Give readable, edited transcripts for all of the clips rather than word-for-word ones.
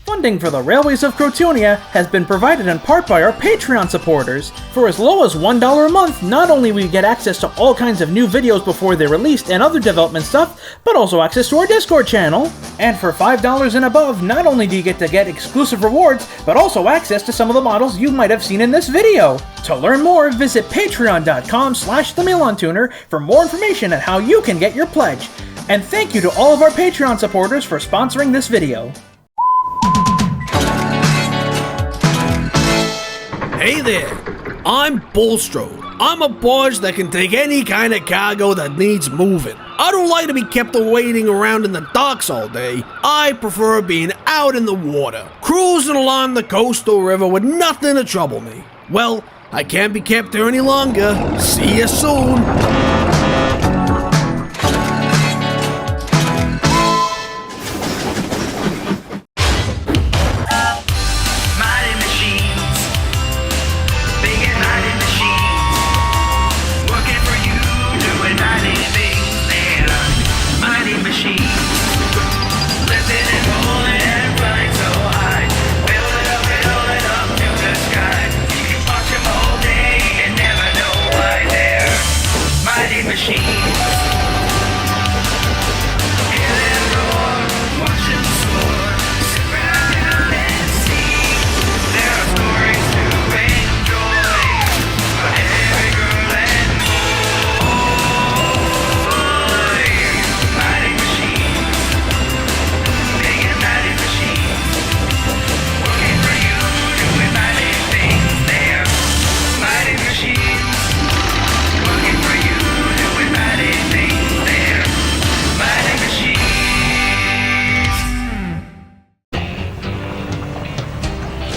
Funding for the Railways of Crotoonia has been provided in part by our Patreon supporters. For as low as $1 a month, not only will you get access to all kinds of new videos before they're released and other development stuff, but also access to our Discord channel. And for $5 and above, not only do you get to get exclusive rewards, but also access to some of the models you might have seen in this video. To learn more, visit patreon.com/themilantooner for more information on how you can get your pledge. And thank you to all of our Patreon supporters for sponsoring this video. Hey there, I'm Bulstrode. I'm a barge that can take any kind of cargo that needs moving. I don't like to be kept waiting around in the docks all day. I prefer being out in the water, cruising along the coastal river with nothing to trouble me. Well, I can't be kept there any longer. See you soon.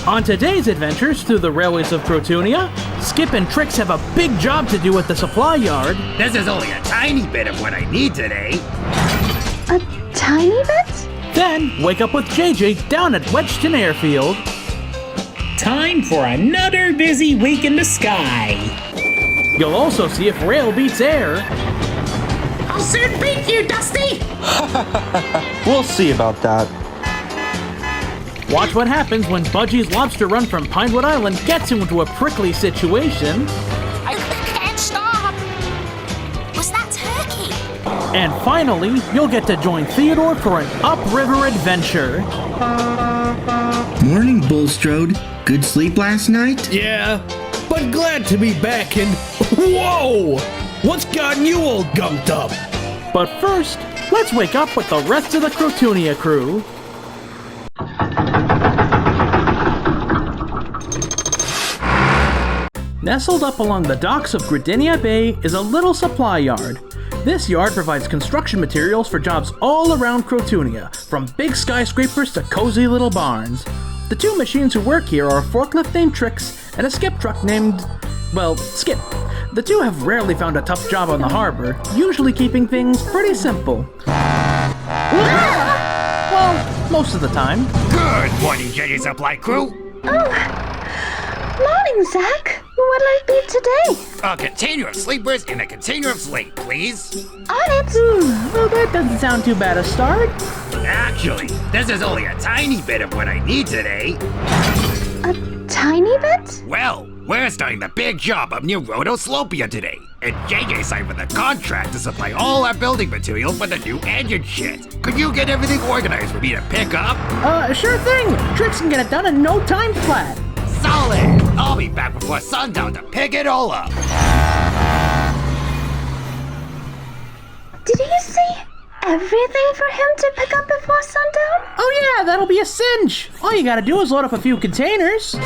On today's adventures through the Railways of Crotoonia, Skip and Trix have a big job to do at the supply yard. This is only a tiny bit of what I need today. A tiny bit? Then, wake up with JJ down at Wedgeton Airfield. Time for another busy week in the sky. You'll also see if rail beats air. I'll soon beat you, Dusty! We'll see about that. Watch what happens when Budgie's lobster run from Pinewood Island gets into a prickly situation. I can't stop! Was that turkey? And finally, you'll get to join Theodore for an upriver adventure. Morning, Bulstrode. Good sleep last night? Yeah, but glad to be back and... Whoa! What's gotten you all gumped up? But first, let's wake up with the rest of the Crotoonia crew. Nestled up along the docks of Crotoonia Bay is a little supply yard. This yard provides construction materials for jobs all around Crotoonia, from big skyscrapers to cozy little barns. The two machines who work here are a forklift named Trix and a skip truck named, well, Skip. The two have rarely found a tough job on the harbor, usually keeping things pretty simple. Well, most of the time. Good morning, JJ Supply Crew. Morning, Zack. What'll it be today? A container of sleepers and a container of slate, please. On it! Well, that doesn't sound too bad a start. Actually, this is only a tiny bit of what I need today. A tiny bit? Well, we're starting the big job up near Rotoslopia today, and JJ signed with a contract to supply all our building material for the new engine shit. Could you get everything organized for me to pick up? Sure thing. Trix can get it done in no time flat. Solid! I'll be back before sundown to pick it all up. Did you see everything for him to pick up before sundown? Oh yeah, that'll be a cinch. All you gotta do is load up a few containers.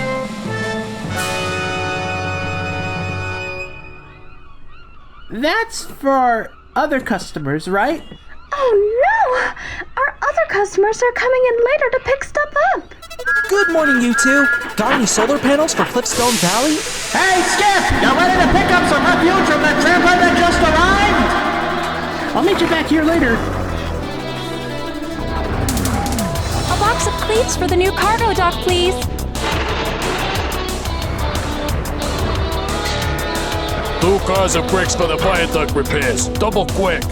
That's for our other customers, right? Oh no! Our other customers are coming in later to pick stuff up. Good morning, you two. Got any solar panels for Cliffstone Valley? Hey, Skip! You ready to pick up some refuge from the tramper that just arrived? I'll meet you back here later. A box of cleats for the new cargo dock, please. 2 cars of bricks for the viaduct repairs. Double quick.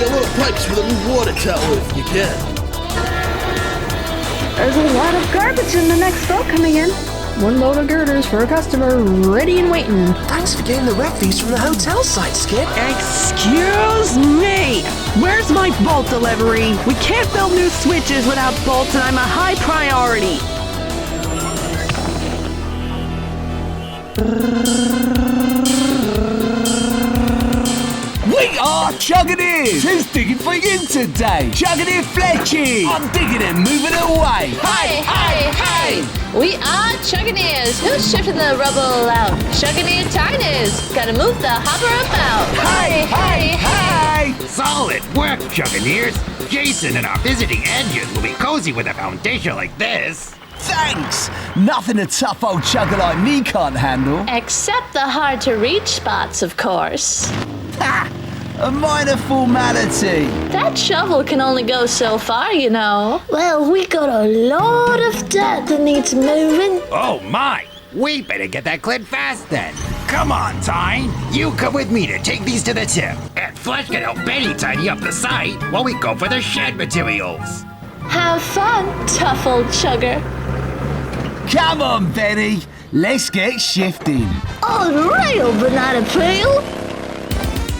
a lot of pipes for the new water tower if you can. There's a lot of garbage in the next boat coming in. One load of girders for a customer, ready and waiting. Thanks for getting the rep fees from the hotel site, Skip. Excuse me! Where's my bolt delivery? We can't build new switches without bolts, and I'm a high priority. We are Chuggineers! Who's digging for you today? Chuggineer Fletchy! I'm digging and moving away! Hey, hey, hey! We are Chuggineers! Who's shifting the rubble out? Chuggineer Tiners! Gotta move the hopper about! Hey, hey, hey! Solid work, Chuggineers! Jason and our visiting engines will be cozy with a foundation like this. Thanks! Nothing a tough old chugger like me can't handle. Except the hard-to-reach spots, of course. Ha! A minor formality. That shovel can only go so far, you know. Well, we got a lot of dirt that needs moving. Oh my! We better get that cleared fast then. Come on, Tyne. You come with me to take these to the tip. And Fletch can help Benny tidy up the site while we go for the shed materials. Have fun, tough old chugger. Come on, Benny. Let's get shifting. On rail, banana peel.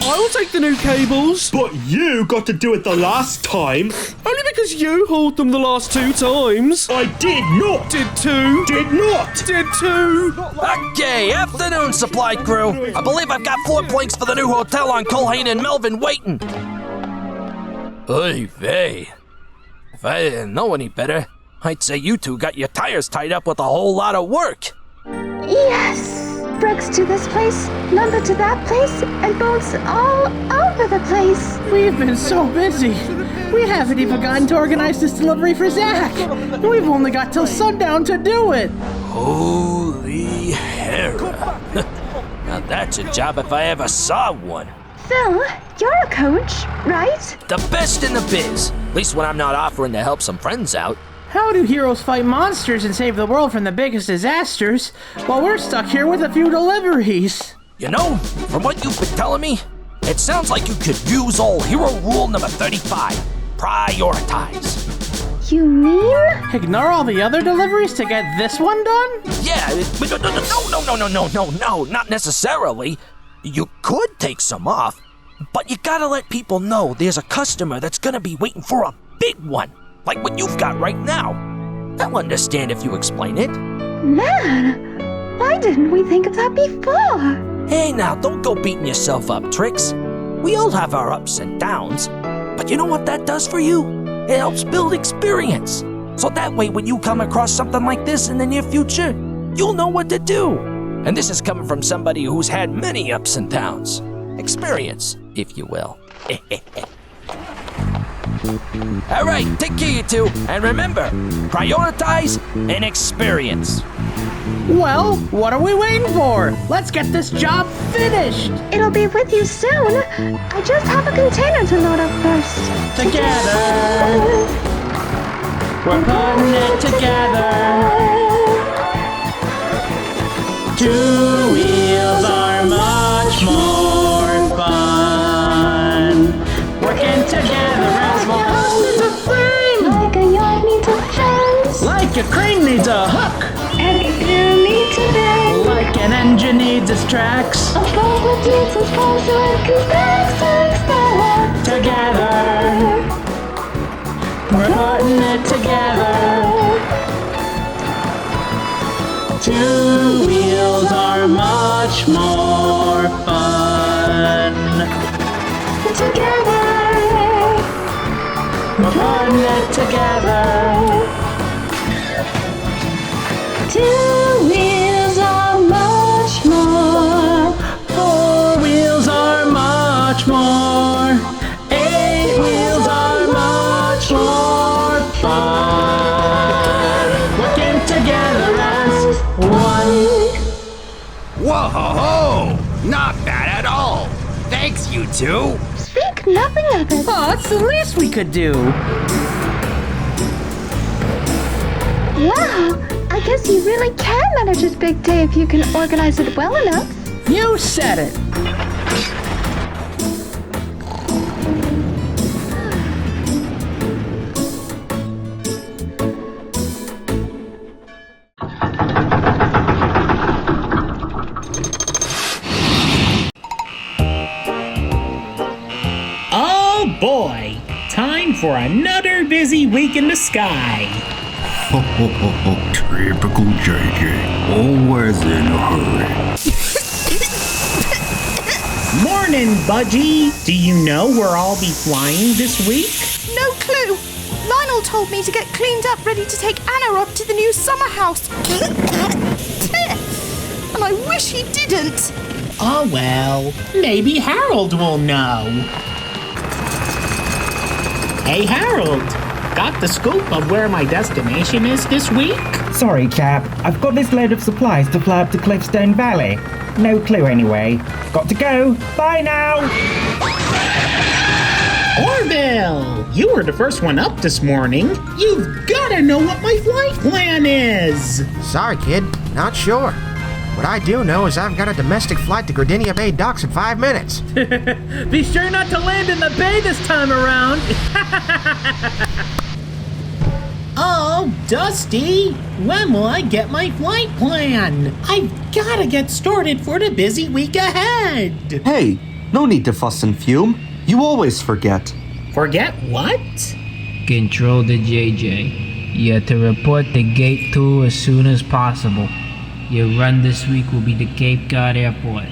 I'll take the new cables. But you got to do it the last time. Only because you hauled them the last 2 times. I did not. Did 2. Did not. Did 2. Okay, afternoon, supply crew. I believe I've got 4 planks for the new hotel on Culhane and Melvin waiting. Oy vey. If I didn't know any better, I'd say you two got your tires tied up with a whole lot of work. Yes! Bricks to this place, lumber to that place, and bolts all over the place. We've been so busy. We haven't even gotten to organize this delivery for Zack. We've only got till sundown to do it. Holy hera. Now that's a job if I ever saw one. Phil, you're a coach, right? The best in the biz. At least when I'm not offering to help some friends out. How do heroes fight monsters and save the world from the biggest disasters while we're stuck here with a few deliveries? You know, from what you've been telling me, it sounds like you could use old hero rule number 35. Prioritize. You mean? Ignore all the other deliveries to get this one done? Yeah, but no, not necessarily. You could take some off, but you gotta let people know there's a customer that's gonna be waiting for a big one. Like what you've got right now. They'll understand if you explain it. Man, why didn't we think of that before? Hey now, don't go beating yourself up, Trix. We all have our ups and downs. But you know what that does for you? It helps build experience. So that way when you come across something like this in the near future, you'll know what to do. And this is coming from somebody who's had many ups and downs. Experience, if you will. All right, take care, you two. And remember, prioritize and experience. Well, what are we waiting for? Let's get this job finished. It'll be with you soon. I just have a container to load up first. Together, we're putting it together. 2 wheels are much more fun. Working together as one. Needs a frame. Like a yard needs a fence. Like a crane needs a hook. And a gear needs a bend. Like an engine needs its tracks. A boat with needs its pole so it can stack. Together, we're putting it together. 2 wheels are much more fun. Together, we're putting it together. 2 wheels are much more. 4 wheels are much more. 8 wheels are much more fun. Working together as one. Whoa! Not bad at all. Thanks, you two. Speak nothing of it. Oh, that's the least we could do. Wow, I guess you really can manage this big day if you can organize it well enough. You said it. time for another busy week in the sky. Ho, ho, ho, ho. Typical JJ. Always in a hurry. Morning, Budgie. Do you know where I'll be flying this week? No clue. Lionel told me to get cleaned up, ready to take Anna up to the new summer house. And I wish he didn't. Oh well, maybe Harold will know. Hey Harold, got the scoop of where my destination is this week? Sorry, chap. I've got this load of supplies to fly up to Cliffstone Valley. No clue anyway. Got to go. Bye now. Orville, you were the first one up this morning. You've gotta know what my flight plan is. Sorry, kid. Not sure. What I do know is I've got a domestic flight to Gardenia Bay Docks in 5 minutes. Be sure not to land in the bay this time around. Oh, Dusty, when will I get my flight plan? I've gotta get started for the busy week ahead. Hey, no need to fuss and fume. You always forget. Forget what? Control the JJ. You have to report the Gate 2 as soon as possible. Your run this week will be the Cape Cod Airport.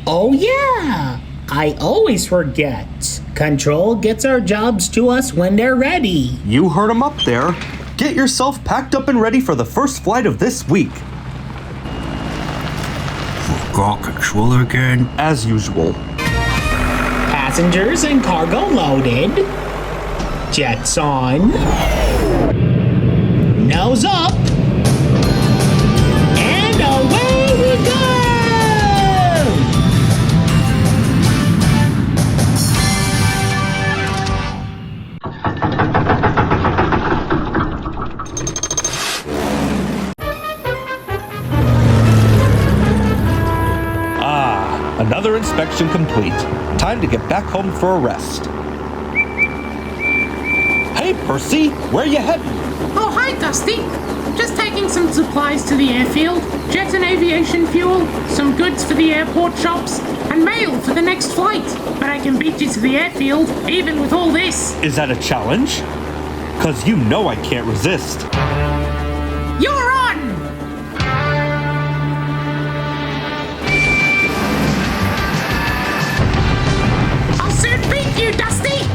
Oh yeah, I always forget. Control gets our jobs to us when they're ready. You heard him up there. Get yourself packed up and ready for the first flight of this week. Forgot controller again? As usual. Passengers and cargo loaded. Jets on. Nose up. And away we go! Another inspection complete. Time to get back home for a rest. Hey, Percy, where you heading? Oh, hi, Dusty. Just taking some supplies to the airfield, jet and aviation fuel, some goods for the airport shops, and mail for the next flight. But I can beat you to the airfield, even with all this. Is that a challenge? 'Cause you know I can't resist. You're on! I'll soon beat you, Dusty!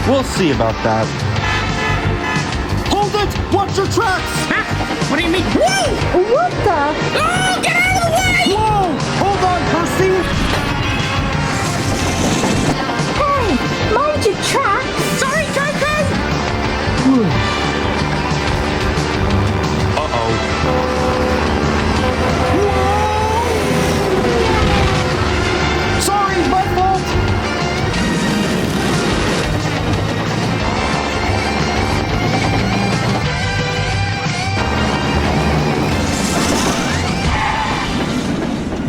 We'll see about that. Hold it! Watch your tracks! Huh? What do you mean? Whoa! What the? Oh, get out of the way! Whoa! Hold on, Percy! Hey, mind your tracks! Sorry, Coco! Uh-oh. Whoa! Sorry, my fault!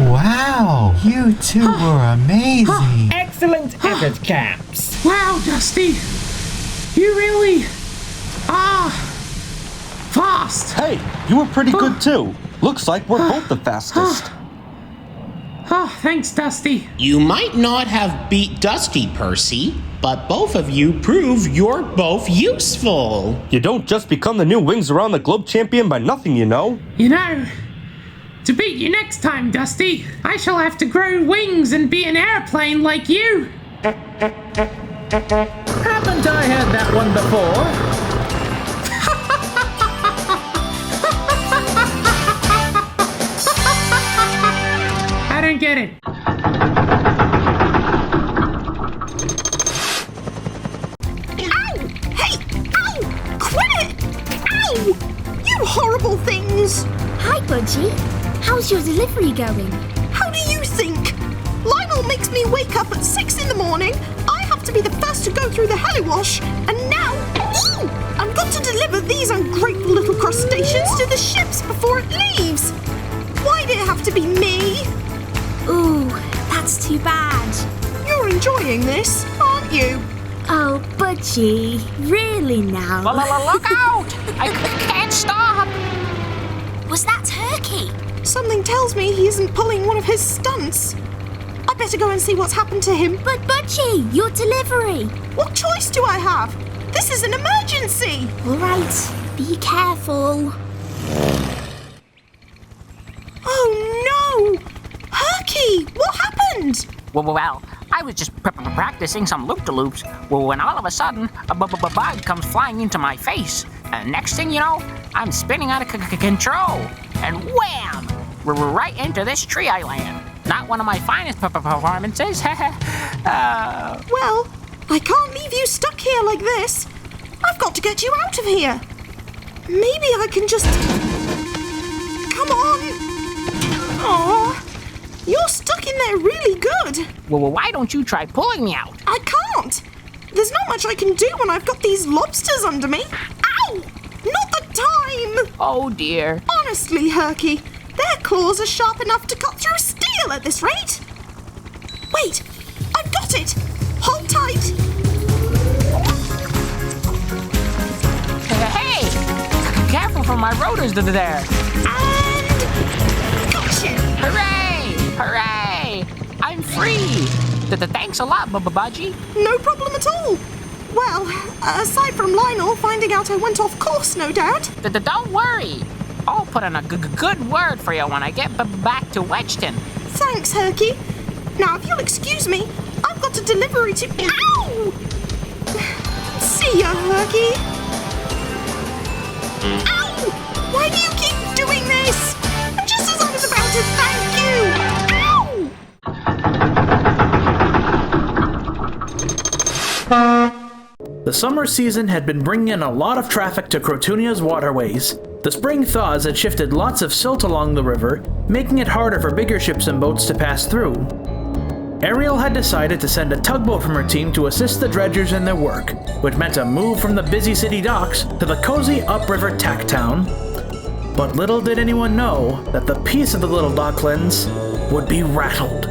Wow, you two were amazing. Excellent effort, chaps. Wow, Dusty. You really are fast. Hey, you were pretty good too. Looks like we're both the fastest. Oh, thanks, Dusty. You might not have beat Dusty, Percy, but both of you prove you're both useful. You don't just become the new Wings Around the Globe champion by nothing, you know. You know, to beat you next time, Dusty, I shall have to grow wings and be an airplane like you. Haven't I heard that one before? I don't get it. Ow! Hey! Ow! Quit it! Ow! You horrible things! Hi, Budgie. How's your delivery going? How do you think? Lionel makes me wake up at 6 in the morning. I have to be the first to go through the heliwash. And now, I've got to deliver these ungrateful little crustaceans to the ships before it leaves. Why'd it have to be me? Ooh, that's too bad. You're enjoying this, aren't you? Oh, Budgie, really now? Look out! I can't stop! Was that Turkey? Something tells me he isn't pulling one of his stunts. I better go and see what's happened to him. But Budgie, your delivery. What choice do I have? This is an emergency. All right, be careful. Oh no! Herky, what happened? Well, I was just practicing some loop-de-loops when all of a sudden a bug comes flying into my face. And next thing you know, I'm spinning out of control. And wham! Right into this tree I land. Not one of my finest performances. Well, I can't leave you stuck here like this. I've got to get you out of here. Maybe I can just... Come on. Aw, you're stuck in there really good. Well, why don't you try pulling me out? I can't. There's not much I can do when I've got these lobsters under me. Ow! Not the time! Oh, dear. Honestly, Herky, their claws are sharp enough to cut through steel at this rate. Wait, I've got it. Hold tight. Hey! Careful from my rotors there. And... gotcha! Hooray! Hooray! I'm free! Thanks a lot, Budgie. No problem at all. Well, aside from Lionel finding out I went off course, no doubt. Don't worry. I'll put in a good word for you when I get back to Wedgeton. Thanks, Herky. Now, if you'll excuse me, I've got a delivery to... Ow! See ya, Herky. Ow! Why do you keep doing this? And just as I was about to thank you... The summer season had been bringing in a lot of traffic to Crotoonia's waterways. The spring thaws had shifted lots of silt along the river, making it harder for bigger ships and boats to pass through. Ariel had decided to send a tugboat from her team to assist the dredgers in their work, which meant a move from the busy city docks to the cozy upriver Tacktown. But little did anyone know that the peace of the little docklands would be rattled.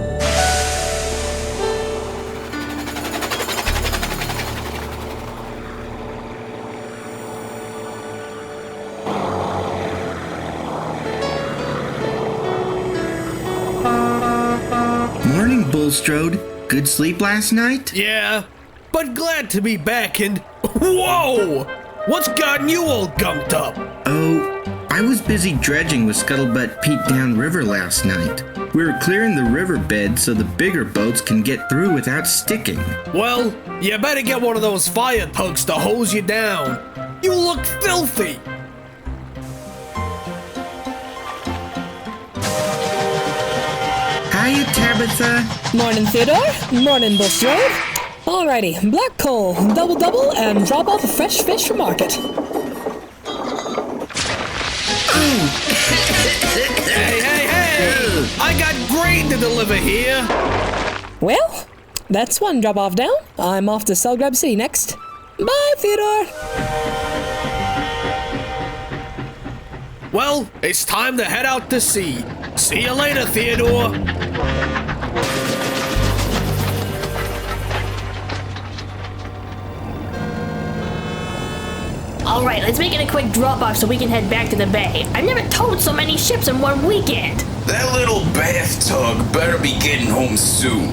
Morning, Bulstrode. Good sleep last night? Yeah, but glad to be back and... Whoa! What's gotten you all gunked up? Oh, I was busy dredging with Scuttlebutt Pete down river last night. We were clearing the riverbed so the bigger boats can get through without sticking. Well, you better get one of those fire tugs to hose you down. You look filthy. Hiya, Tabitha. Morning, Theodore. Morning, Bulstrode. Alrighty, black coal, double, and drop off a fresh fish for market. Hey! I got grain to deliver here. Well, that's one drop off down. I'm off to Selgrab City next. Bye, Theodore. Well, it's time to head out to sea. See you later, Theodore. Alright, let's make it a quick drop-off so we can head back to the bay. I've never towed so many ships in one weekend. That little bath tug better be getting home soon.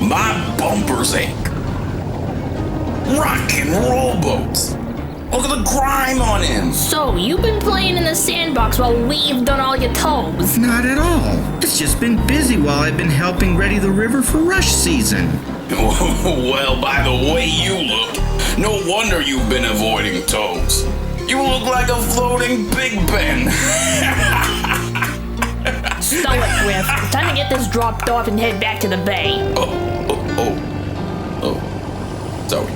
My bumpers ache. Rock and roll boats. Look at the grime on him. So, you've been playing in the sandbox while we've done all your tows? Not at all. It's just been busy while I've been helping ready the river for rush season. Well, by the way you look, no wonder you've been avoiding tows. You look like a floating Big Ben. Stow it, Griff. It's time to get this dropped off and head back to the bay. Sorry.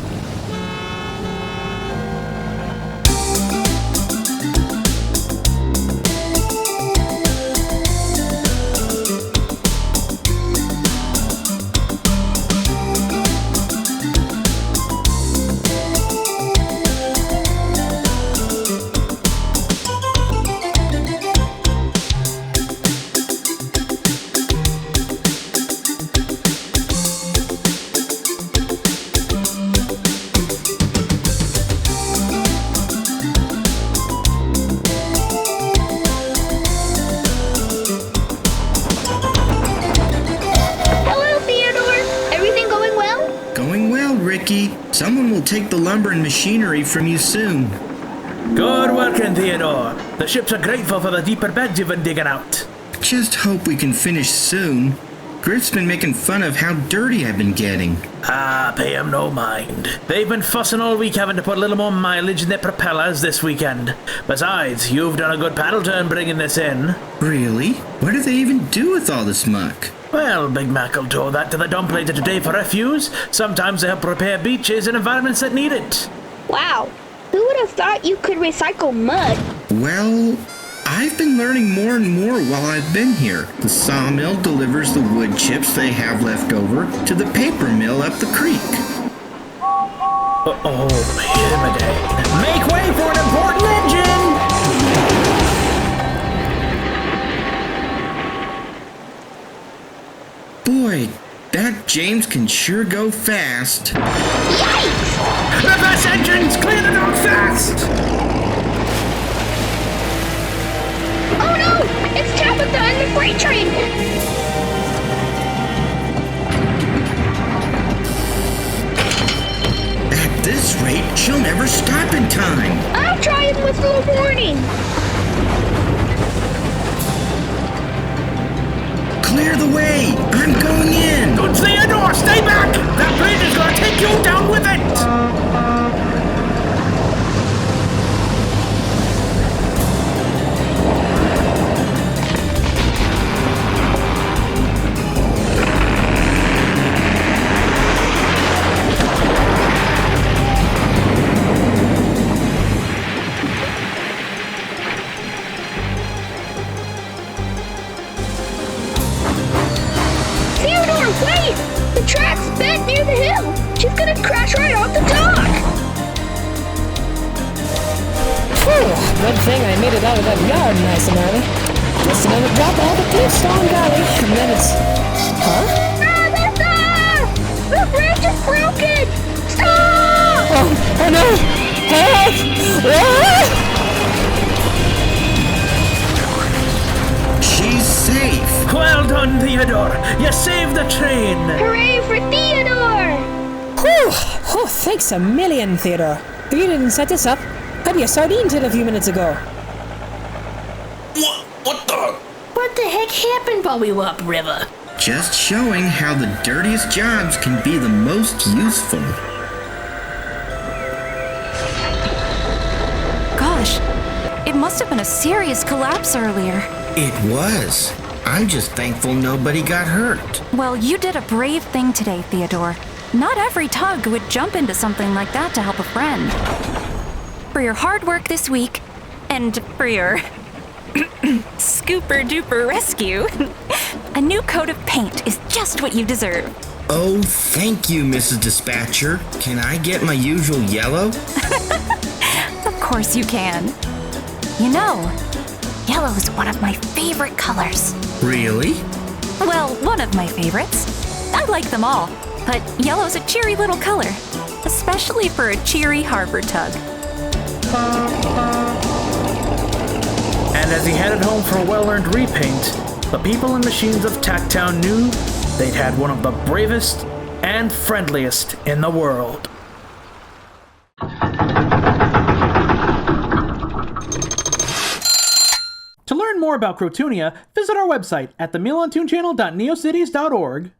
someone will take the lumber and machinery from you soon. Good working, Theodore. The ships are grateful for the deeper beds you've been digging out. Just hope we can finish soon. Griff's been making fun of how dirty I've been getting. Pay 'em no mind. They've been fussing all week having to put a little more mileage in their propellers this weekend. Besides, you've done a good paddle turn bringing this in. Really? What do they even do with all this muck? Well, Big Mac will tow that to the dump later today for refuse. Sometimes they help repair beaches in environments that need it. Wow, who would have thought you could recycle mud? Well, I've been learning more and more while I've been here. The sawmill delivers the wood chips they have left over to the paper mill up the creek. Oh, him again. Make way for an important engine! Boy, that James can sure go fast. Yikes! Reverse engines! Clear the dock fast! Oh no! It's Tabitha and the freight train! At this rate, she'll never stop in time. I'll try and whistle a warning. Clear the way! I'm going in! Good Theodore, stay back! That bridge is gonna take you down with it! Theodore, wait! The track's bent near the hill. She's gonna crash right off the dock. Phew, good thing I made it out of that yard nice and early. Just another drop all the Cliffstone Valley, and then it's... Huh? Tabitha! The bridge is broken! Stop! Oh no! Help! Ah! She's safe! Well done, Theodore! You saved the train! Hooray for Theodore! Whew! Oh, thanks a million, Theodore. If you didn't set this up, I'd be a sardine till a few minutes ago. What the? What the heck happened while we were upriver? Just showing how the dirtiest jobs can be the most useful. Gosh, it must have been a serious collapse earlier. It was. I'm just thankful nobody got hurt. Well, you did a brave thing today, Theodore. Not every tug would jump into something like that to help a friend. For your hard work this week, and for your scooper duper rescue, a new coat of paint is just what you deserve. Oh, thank you, Mrs. Dispatcher. Can I get my usual yellow? Of course you can. You know, yellow is one of my favorite colors. Really? Well, one of my favorites. I like them all, but yellow's a cheery little color, especially for a cheery harbor tug. And as he headed home for a well-earned repaint, the people and machines of Tacktown knew they'd had one of the bravest and friendliest in the world. To learn more about Crotoonia, visit our website at themilantoonchannel.neocities.org.